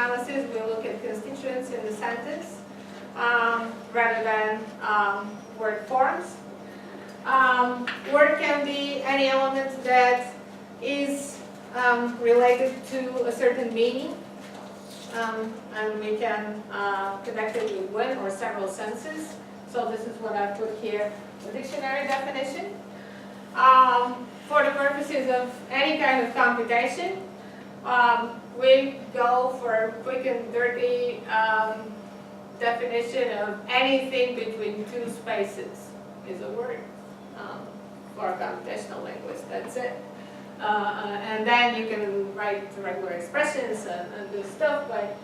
analysis, we look at constituents in the sentence rather than word forms. Word can be any element that is related to a certain meaning, and we can connect it with one or several senses. So this is what I put here, the dictionary definition. For the purposes of any kind of computation, we go for quick and dirty definition of anything between two spaces is a word for a computational linguist. That's it. And then you can write regular expressions and do stuff, but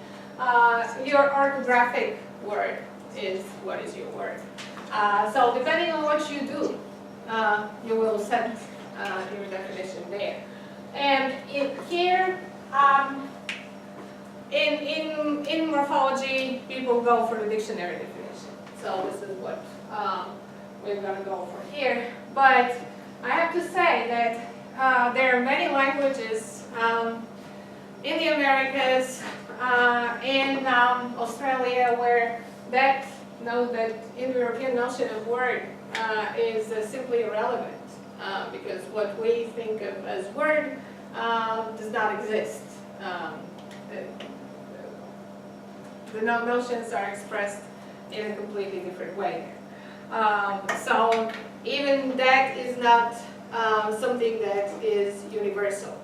your orthographic word is what is your word. So depending on what you do, you will set your definition there. And here, in morphology, people go for the dictionary definition. So this is what we're going to go for here. But I have to say that there are many languages in the Americas, in Australia, where that Indo-European notion of word is simply irrelevant, because what we think of as word does not exist. The notions are expressed in a completely different way. So even that is not something that is universal.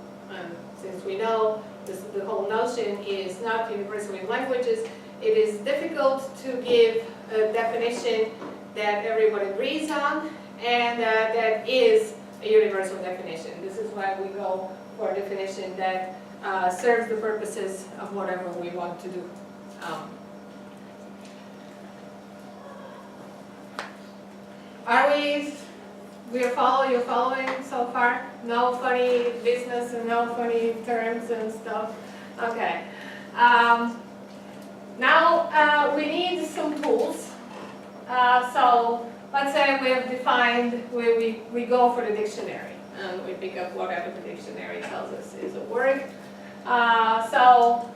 Since we know the whole notion is not universal in languages, it is difficult to give a definition that everyone agrees on and that is a universal definition. This is why we go for a definition that serves the purposes of whatever we want to do. You're following so far? No funny business and no funny terms and stuff? Okay. Now we need some tools. So let's say we have defined, we go for the dictionary and we pick up whatever the dictionary tells us is a word. So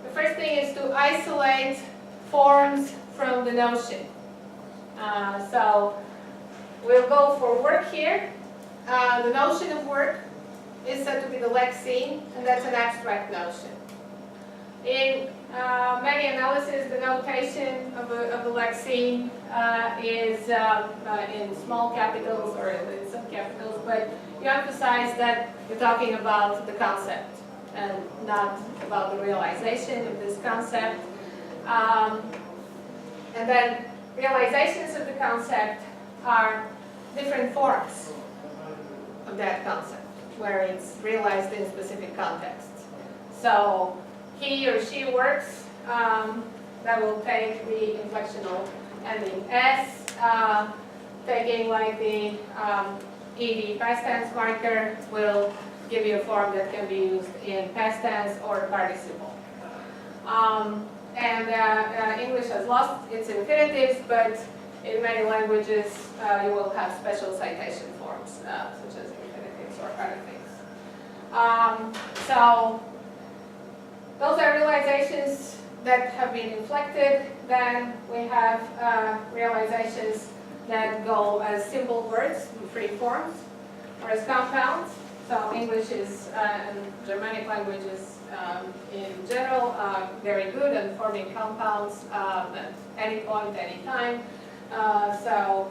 the first thing is to isolate forms from the notion. So we'll go for work here. The notion of work is said to be the lexeme, and that's an abstract notion. In many analyses, the notation of the lexeme is in small capitals or in some capitals, but you emphasize that you're talking about the concept and not about the realization of this concept. And then realizations of the concept are different forms of that concept, where it's realized in specific contexts. So he or she works, that will take the inflectional ending S, taking like the ed past tense marker will give you a form that can be used in past tense or participle. English has lost its infinitives, but in many languages you will have special citation forms, such as infinitives or other things. So those are realizations that have been inflected. Then we have realizations that go as simple words in free forms or as compounds. So English is, and Germanic languages in general, are very good at forming compounds at any point, any time. So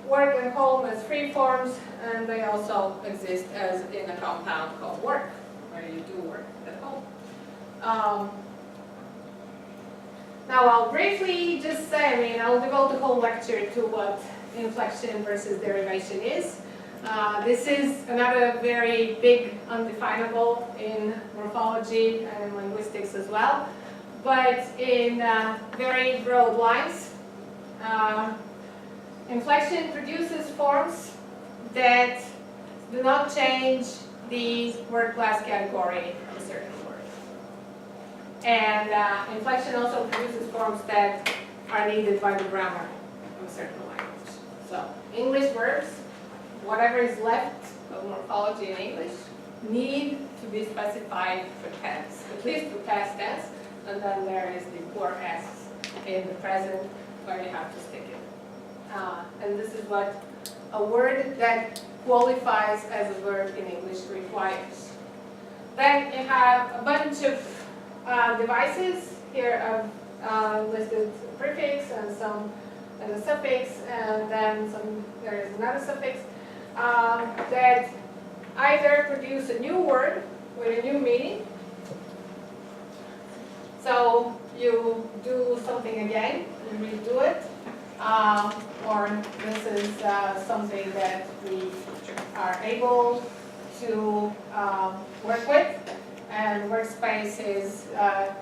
work and home as free forms, and they also exist as in a compound called work, where you do work at home. Now I'll briefly just say, I'll devote the whole lecture to what inflection versus derivation is. This is another very big undefinable in morphology and in linguistics as well. But in very broad lines, inflection produces forms that do not change the word class category of a certain word. And inflection also produces forms that are needed by the grammar of a certain language. So English verbs, whatever is left of morphology in English, need to be specified for tense, at least for past tense, and then there is the poor S in the present where you have to stick it. And this is what a word that qualifies as a verb in English requires. Then you have a bunch of devices. Here I've listed prefix and some and a suffix, and then there is another suffix that either produce a new word with a new meaning. So you do something again and redo it, or this is something that we are able to work with. And workspace is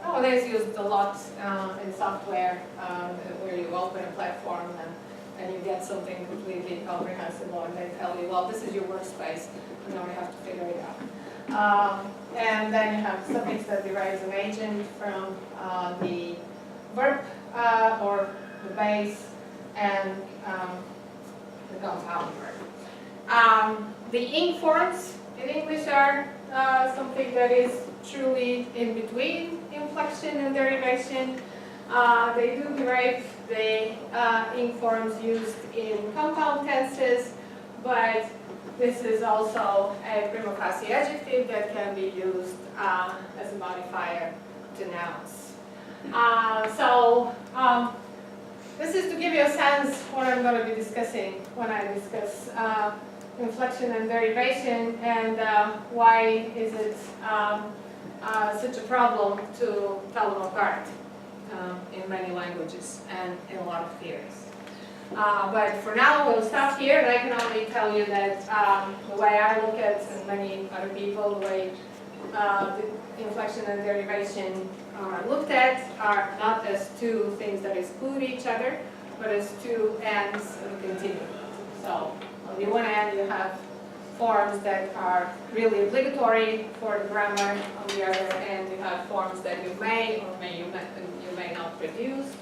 nowadays used a lot in software where you open a platform and you get something completely comprehensible, and they tell you, well, this is your workspace, and now you have to figure it out. And then you have suffix that derives an agent from the verb or the base and the compound verb. The ing forms in English are something that is truly in between inflection and derivation. They do derive the ing forms used in compound tenses, but this is also a prima facie adjective that can be used as a modifier to nouns. This is to give you a sense what I'm going to be discussing when I discuss inflection and derivation, and why is it such a problem to tell them apart in many languages and in a lot of theories. But for now we'll stop here, and I can only tell you that the way I look at, and many other people, the way the inflection and derivation are looked at are not as two things that exclude each other, but as two ends of a continuum. So on the one hand, you have forms that are really obligatory for the grammar. On the other hand, you have forms that you may or you may not produce.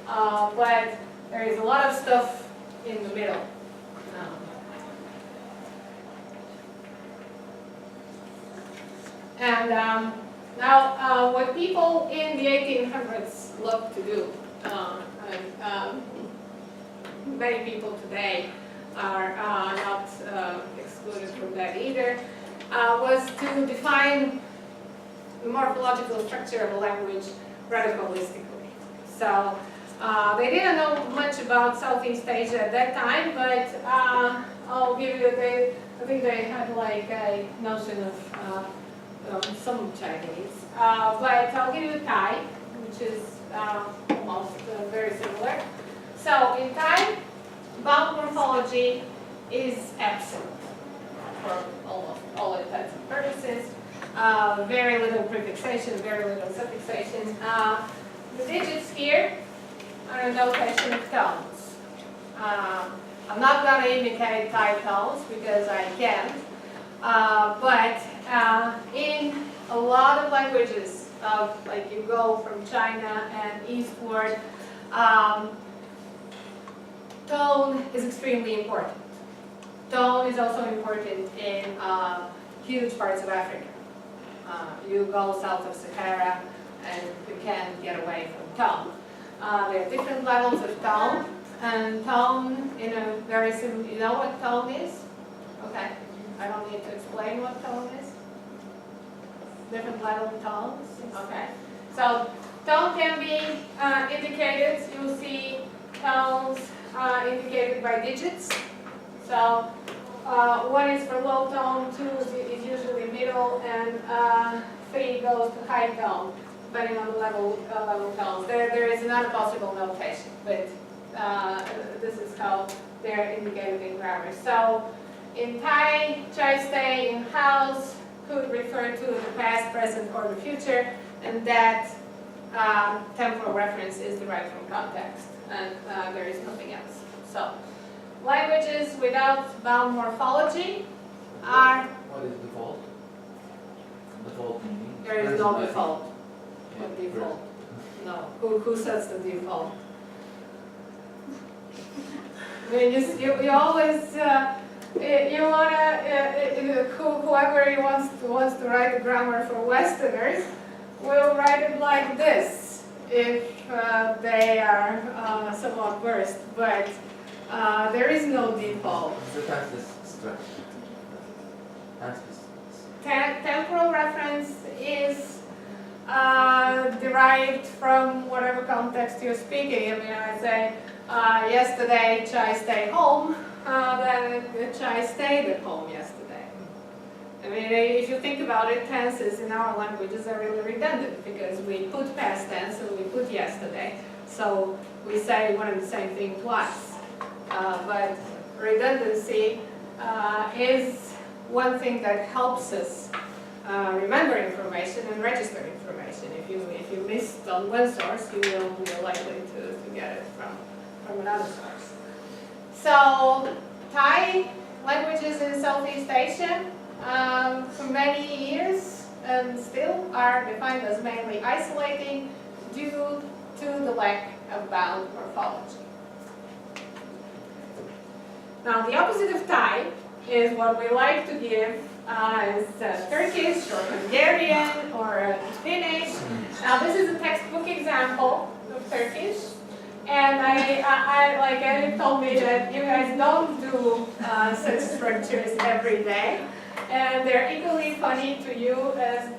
But there is a lot of stuff in the middle. Now, what people in the 1800s loved to do, and many people today are not excluded from that either, was to define the morphological structure of a language rather holistically. So they didn't know much about Southeast Asia at that time, but I'll give you, I think they had like a notion of some Chinese, but I'll give you Thai, which is almost very similar. So in Thai, vowel morphology is absent for almost all intents and purposes. Very little prefixation, very little suffixation. The digits here are a notation of tones. I'm not going to indicate Thai tones because I can't, but in a lot of languages, like you go from China and eastward, tone is extremely important. Tone is also important in huge parts of Africa. You go south of Sahara and you can't get away from tone. There are different levels of tone, and tone in a very simple, you know what tone is? Okay, I don't need to explain what tone is. Different level of tones, okay. So tone can be indicated, you'll see tones indicated by digits. So 1 is for low tone, 2 is usually middle, and 3 goes to high tone, depending on the level tones. There is another possible notation, but this is how they're indicated in grammar. So in Thai, chai stay, in house could refer to the past, present, or the future, and that temporal reference is derived from context, and there is nothing else. So languages without vowel morphology are... What is default? Default meaning? There is no default. What default? No. Who sets the default? I mean, you always you wanna, whoever wants to write the grammar for Westerners will write it like this if they are somewhat versed, but there is no default. What's the tense structure? Temporal reference is derived from whatever context you're speaking. I mean, I say, yesterday Chai stayed home, then Chai stayed at home yesterday. I mean, if you think about it, tenses in our languages are really redundant because we put past tense and we put yesterday. So we say one and the same thing twice. But redundancy is one thing that helps us remember information and register information. If you missed on one source, you're likely to get it from another source. So Thai languages in Southeast Asia for many years and still are defined as mainly isolating due to the lack of bound morphology. Now the opposite of Thai is what we like to give as Turkish or Hungarian or Finnish. Now this is a textbook example of Turkish, and I like Eric told me that you guys don't do such structures every day, and they're equally funny to you as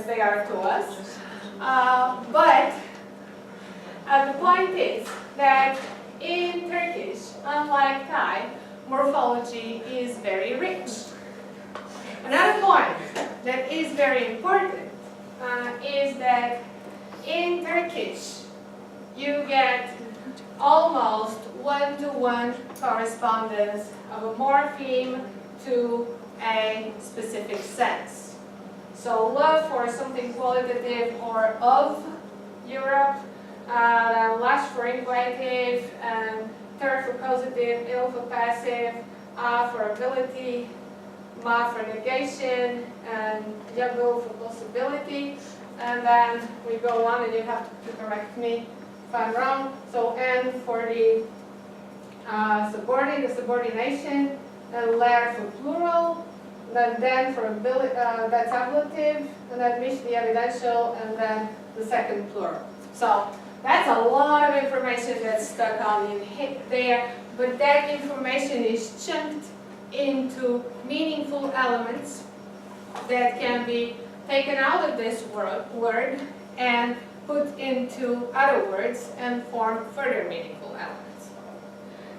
they are to us. But the point is that in Turkish, unlike Thai, morphology is very rich. Another point that is very important is that in Turkish you get almost one-to-one correspondence of a morpheme to a specific sense. So love for something qualitative or of Europe, lash for inflative, and ter for causative, il for passive, for ability, ma for negation, and yago for possibility. And then we go on, and you have to correct me if I'm wrong. So n for the subordination, and ler for plural, then for ability, that's ablative, and then mich the evidential, and then the second plural. So that's a lot of information that's stuck on in there, but that information is chunked into meaningful elements that can be taken out of this word and put into other words and form further meaningful elements.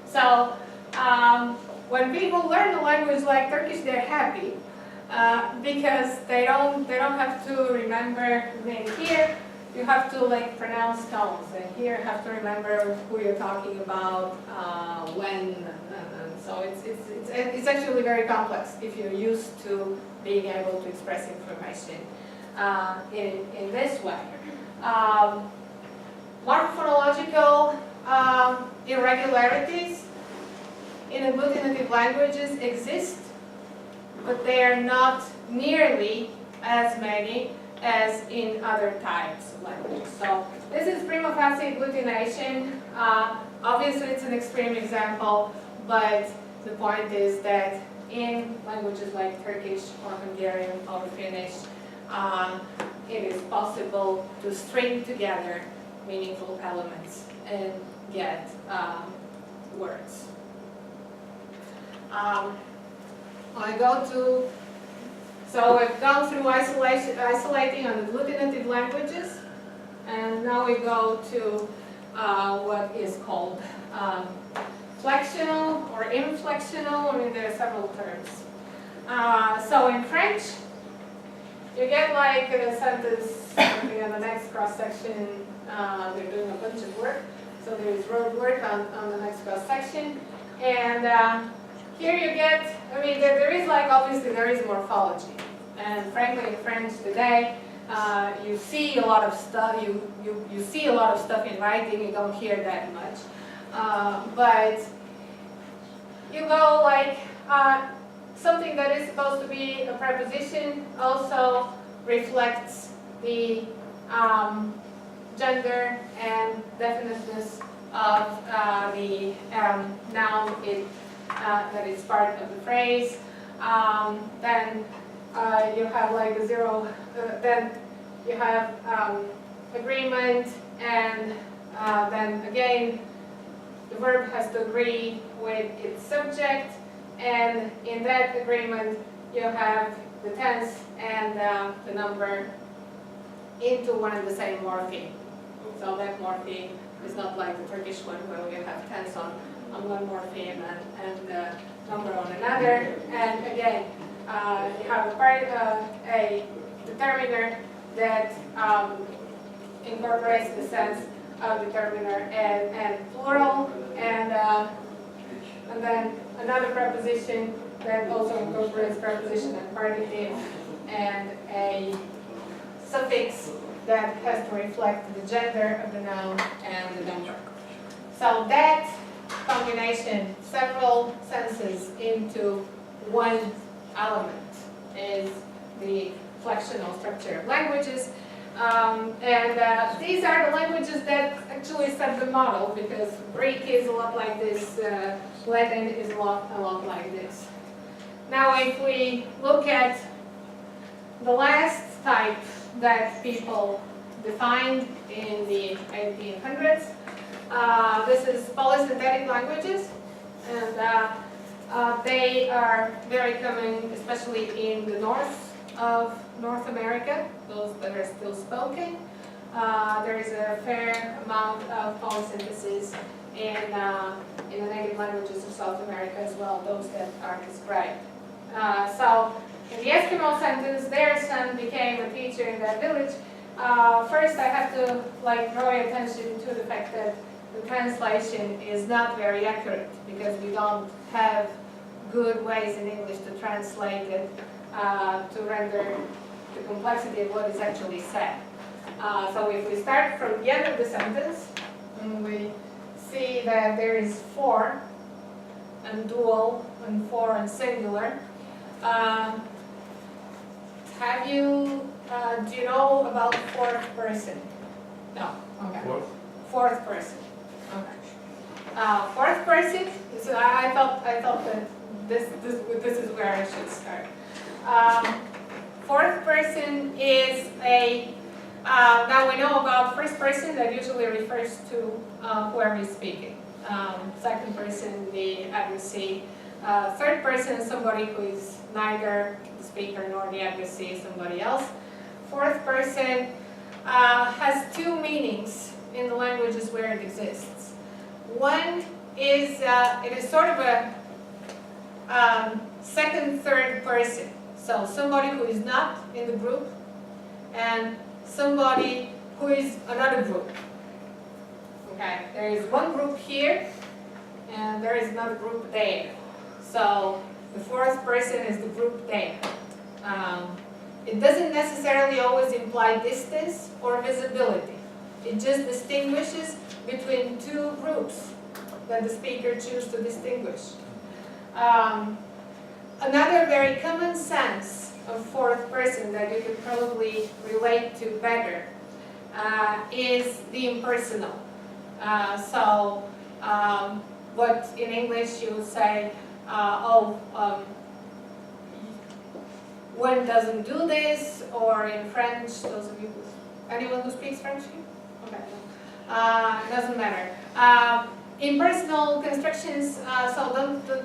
So when people learn a language like Turkish, they're happy because they don't have to remember. I mean, here you have to like pronounce tones, and here you have to remember who you're talking about, when, and so it's actually very complex if you're used to being able to express information in this way. Morphological irregularities in agglutinative languages exist, but they are not nearly as many as in other types of languages. So this is prima facie agglutination. Obviously it's an extreme example, but the point is that in languages like Turkish or Hungarian or Finnish, it is possible to string together meaningful elements and get words. I go to, so we've gone through isolating on agglutinative languages, and now we go to what is called flexional or inflexional. I mean, there are several terms. So in French, you get like a sentence, okay, on the next cross-section, they're doing a bunch of work. So there's road work on the next cross-section. And here you get, I mean, there is like, obviously there is morphology. And frankly, in French today, you see a lot of stuff, you see a lot of stuff in writing, you don't hear that much. But you go like, something that is supposed to be a preposition also reflects the gender and definiteness of the noun it that is part of the phrase. Then you have like the zero, then you have agreement, and then again, the verb has to agree with its subject, and in that agreement, you have the tense and the number into one and the same morpheme. So that morpheme is not like the Turkish one where we have tense on one morpheme and number on another. And again, you have a determiner that incorporates the sense of determiner and plural, and then another preposition that also incorporates preposition and partitive, and a suffix that has to reflect the gender of the noun and the number. So that combination, several senses into one element, is the flexional structure of languages. These are the languages that actually set the model, because Greek is a lot like this, Latin is a lot like this. Now if we look at the last type that people defined in the 1800s, this is polysynthetic languages, and they are very common, especially in the north of North America, those that are still spoken. There is a fair amount of polysynthesis in the native languages of South America as well, those that are described. So in the Eskimo sentence, their son became a teacher in that village. First, I have to draw your attention to the fact that the translation is not very accurate, because we don't have good ways in English to translate it to render the complexity of what is actually said. So if we start from the end of the sentence, and we see that there is for and dual and for and singular. Do you know about fourth person? No, okay. Fourth person, okay. Fourth person, so I thought that this is where I should start. Fourth person is now we know about first person, that usually refers to whoever is speaking. Second person, the addressee. Third person, somebody who is neither the speaker nor the addressee, somebody else. Fourth person has two meanings in the languages where it exists. One is, it is sort of a second, third person. So somebody who is not in the group, and somebody who is another group. Okay, there is one group here, and there is another group there. So the fourth person is the group there. It doesn't necessarily always imply distance or visibility. It just distinguishes between two groups that the speaker chooses to distinguish. Another very common sense of fourth person that you could probably relate to better is the impersonal. What in English you would say, one doesn't do this, or in French, those of you anyone who speaks French here? Okay, doesn't matter. Impersonal constructions, so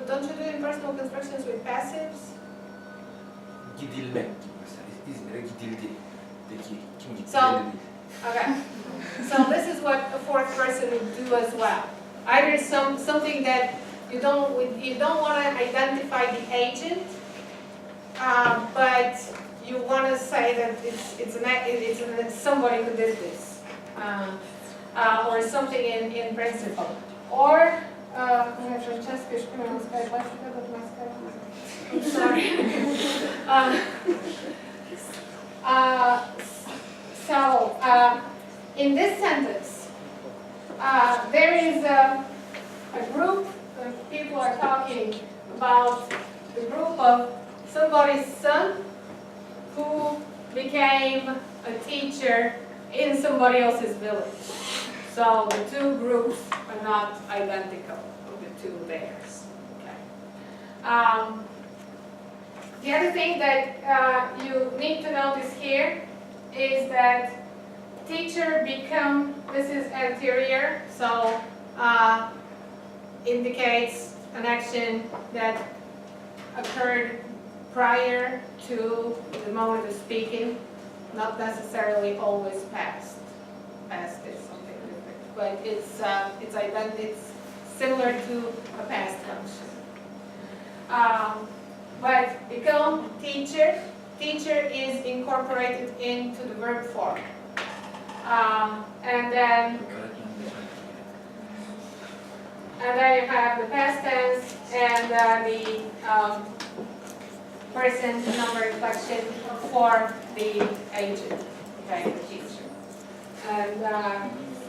don't you do impersonal constructions with passives? Gidilmek gibi mesela. İzmir'e gidildi. Peki kim gitti? So, okay. So this is what a fourth person would do as well. Either something that you don't want to identify the agent, but you want to say that it's somebody who did this, or something in principle. Or, I'm sorry. In this sentence, there is a group of people are talking about the group of somebody's son who became a teacher in somebody else's village. So the two groups are not identical, the two theirs. Okay. The other thing that you need to notice here is that teacher become, this is anterior, so indicates an action that occurred prior to the moment of speaking, not necessarily always past. Past is something different, but it's similar to a past function. But become teacher. Teacher is incorporated into the verb form. And then you have the past tense and the present number inflection for the agent, okay, the teacher. And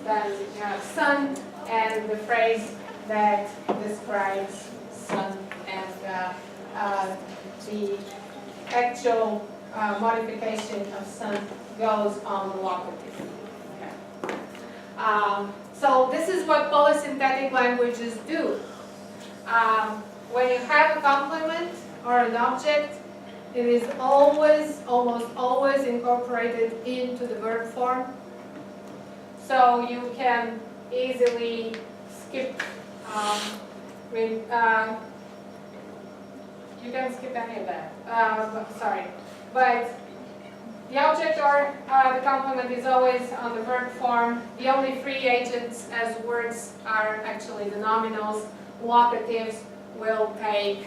then you have son and the phrase that describes son and the actual modification of son goes on the locative. Okay. So this is what polysynthetic languages do. When you have a complement or an object, it is always, almost always incorporated into the verb form. So you can easily skip, you can skip any of that, but the object or the complement is always on the verb form. The only free agents as words are actually the nominals. Locatives will take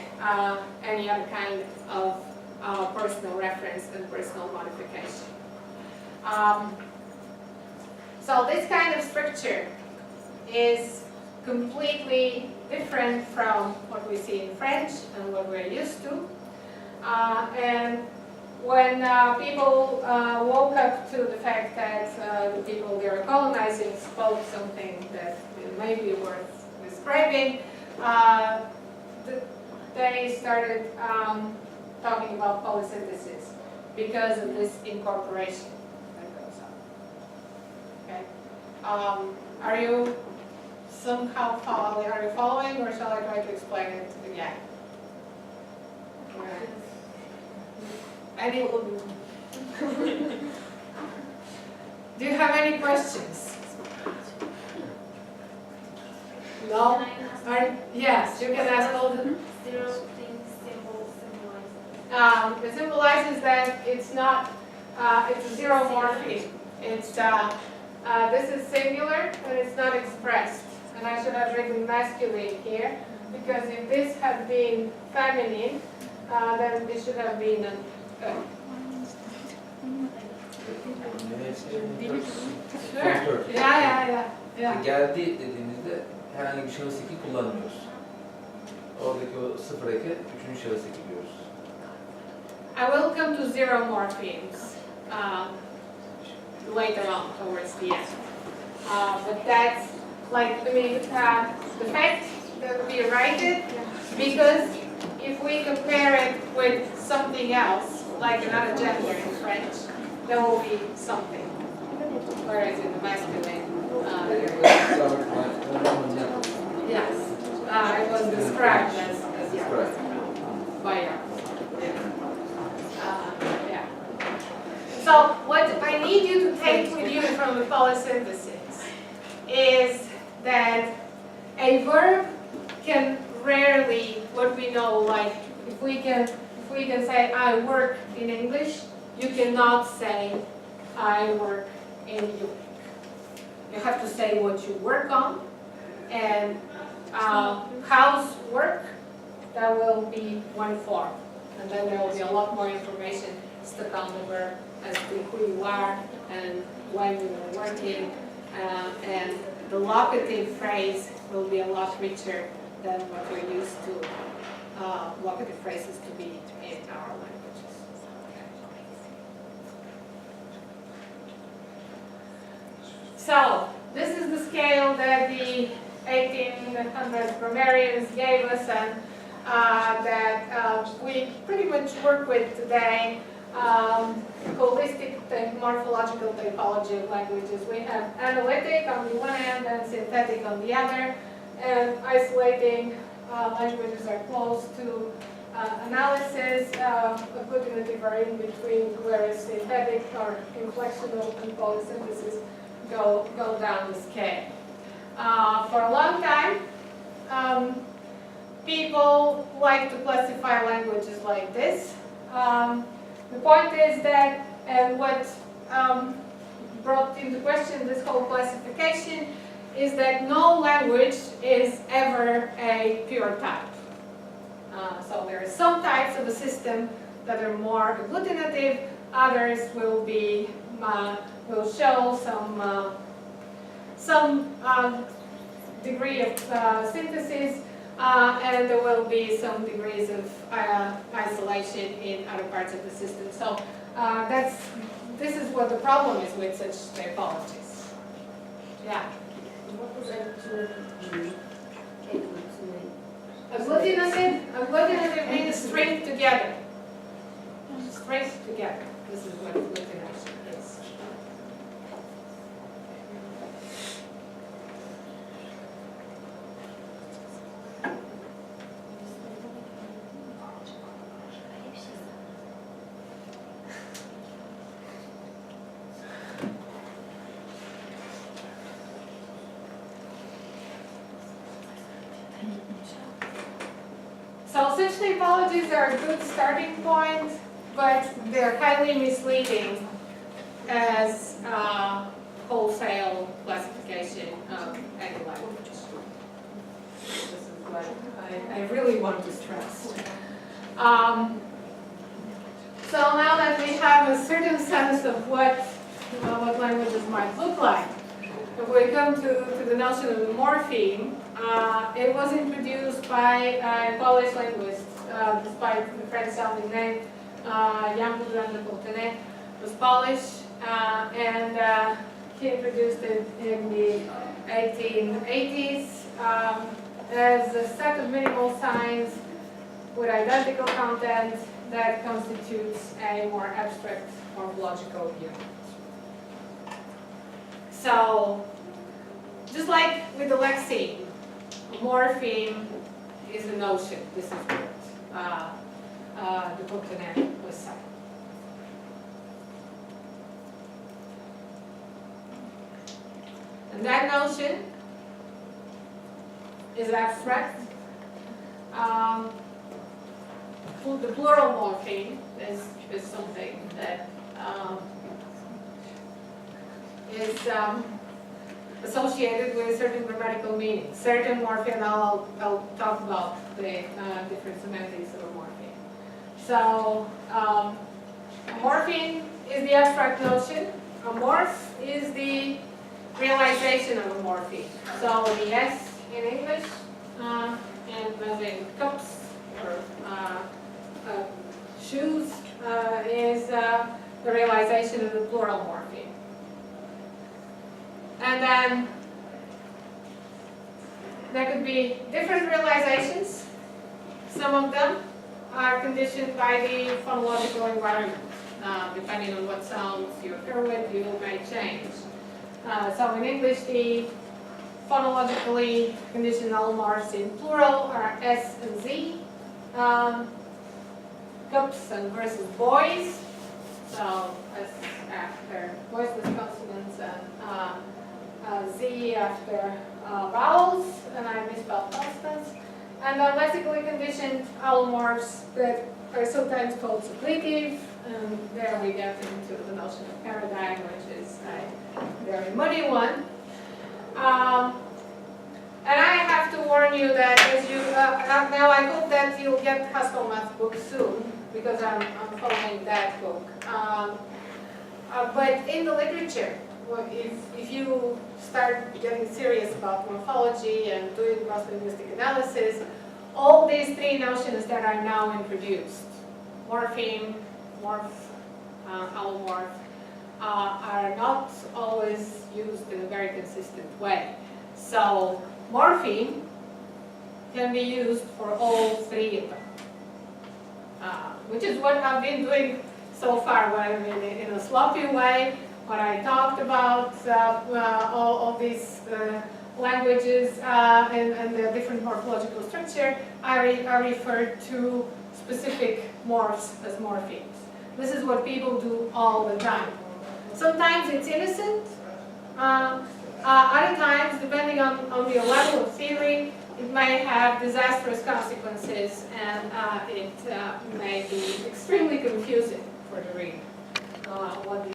any other kind of personal reference and personal modification. So this kind of structure is completely different from what we see in French and what we're used to. And when people woke up to the fact that the people they were colonizing spoke something that may be worth describing, they started talking about polysynthesis because of this incorporation that goes on. Okay, are you somehow following, or shall I try to explain it again? Any? Do you have any questions? No? Yes, you can ask all the... Zero things symbolizes. It symbolizes that it's not, it's a zero morpheme. It's, this is singular and it's not expressed. And I should have written masculine here, because if this had been feminine, then this should have been an Sure. Yeah. Geldi dediğimizde herhangi bir şahıs eki kullanmıyoruz. Oradaki o sıfır eke üçüncü şahıs eki diyoruz. I will come to zero morphemes later on, towards the end. But that's like, I mean, the fact that we write it, because if we compare it with something else, like another gender in French, there will be something. Whereas in the masculine, yes, it was described as yes, by yeah. So what I need you to take with you from the polysynthesis is that a verb can rarely, what we know, like if we can say I work in English, you cannot say I work in Ljuba. You have to say what you work on, and housework, that will be one form, and then there will be a lot more information stuck on the verb as to who you are and when you are working, and the locative phrase will be a lot richer than what we're used to locative phrases to be in our languages. So this is the scale that the 1800 grammarians gave us, and that we pretty much work with today. Holistic morphological typology of languages. We have analytic on the one hand and synthetic on the other, and isolating languages are close to analysis, agglutinative are in between, whereas synthetic or inflectional and polysynthesis go down the scale. For a long time, people like to classify languages like this. The point is that, and what brought into question this whole classification, is that no language is ever a pure type. So there are some types of the system that are more agglutinative, others will be will show some degree of synthesis, and there will be some degrees of isolation in other parts of the system. So this is what the problem is with such typologies. Yeah. What was that Agglutinative means string together. Strings together. This is what agglutination is. So such typologies are a good starting point, but they're highly misleading as wholesale classification of any language. This is what I really want to stress. So now that we have a certain sense of what languages might look like, if we come to the notion of the morpheme, it was introduced by a Polish linguist, despite the French-sounding name. Ljuba was Polish, and he introduced it in the 1880s as a set of minimal signs with identical content that constitutes a more abstract morphological unit. So, just like with the lexeme, morpheme is a notion. This is what the Buchanan was saying. And that notion is abstract. The plural morpheme is something that is associated with certain grammatical meanings. Certain morpheme, I'll talk about the different semantics of a morpheme. So, a morpheme is the abstract notion. A morph is the realization of a morpheme. So, the S in English, and as in cups or shoes, is the realization of the plural morpheme. And then there could be different realizations. Some of them are conditioned by the phonological environment. Depending on what sounds you occur with, you may change. So in English, the phonologically conditioned allomorphs in plural are S and Z. Cups and versus boys. So S after voiceless consonants and Z after vowels, and I misspelled constants. And lexically conditioned allomorphs that are sometimes called suppletive, and there we get into the notion of paradigm, which is a very muddy one. And I have to warn you that as you, now I hope that you'll get Haskell Math book soon, because I'm following that book. But in the literature, if you start getting serious about morphology and doing cross-linguistic analysis, all these three notions that are now introduced, morpheme, morph, allomorph, are not always used in a very consistent way. So morpheme can be used for all three of them, which is what I've been doing so far, in a sloppy way. When I talked about all these languages and the different morphological structure are referred to specific morphs as morphemes. This is what people do all the time. Sometimes it's innocent. Other times, depending on your level of theory, it may have disastrous consequences, and it may be extremely confusing for the reader. What